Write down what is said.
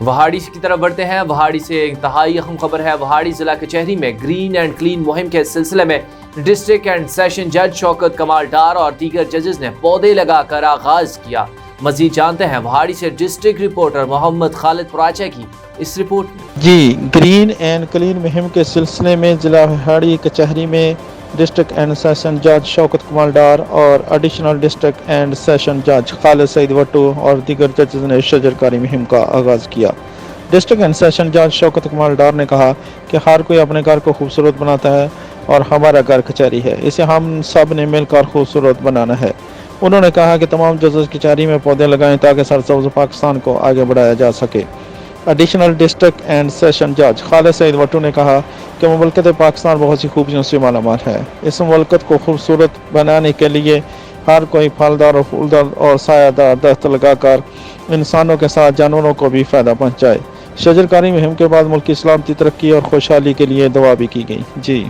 وہاڑی کی طرف بڑھتے ہیں۔ وہاڑی سے انتہائی اہم خبر ہے۔ وہاڑی ضلع کچہری میں گرین اینڈ کلین مہم کے سلسلے میں ڈسٹرکٹ اینڈ سیشن جج شوکت کمال ڈار اور دیگر ججز نے پودے لگا کر آغاز کیا۔ مزید جانتے ہیں وہاڑی سے ڈسٹرکٹ رپورٹر محمد خالد پراچہ کی اس رپورٹ میں۔ جی، گرین اینڈ کلین مہم کے سلسلے میں ضلع وہاڑی کچہری میں ڈسٹرکٹ اینڈ سیشن جج شوکت کمال ڈار اور ایڈیشنل ڈسٹرکٹ اینڈ سیشن جج خالد سعید وٹو اور دیگر ججز نے شجرکاری مہم کا آغاز کیا۔ ڈسٹرکٹ اینڈ سیشن جج شوکت کمال ڈار نے کہا کہ ہر کوئی اپنے گھر کو خوبصورت بناتا ہے اور ہمارا گھر کچہری ہے، اسے ہم سب نے مل کر خوبصورت بنانا ہے۔ انہوں نے کہا کہ تمام ججز کچہری میں پودے لگائیں تاکہ سرسبز پاکستان کو آگے بڑھایا جا سکے۔ ایڈیشنل ڈسٹرکٹ اینڈ سیشن جج خالد سعید وٹو نے کہا کہ مملکت پاکستان بہت سی خوبیوں سے مالا مال ہے۔ اس مملکت کو خوبصورت بنانے کے لیے ہر کوئی پھلدار اور پھولدار اور سایہ دار درخت لگا کر انسانوں کے ساتھ جانوروں کو بھی فائدہ پہنچائے۔ شجرکاری مہم کے بعد ملک کی سلامتی، ترقی اور خوشحالی کے لیے دعا بھی کی گئی۔ جی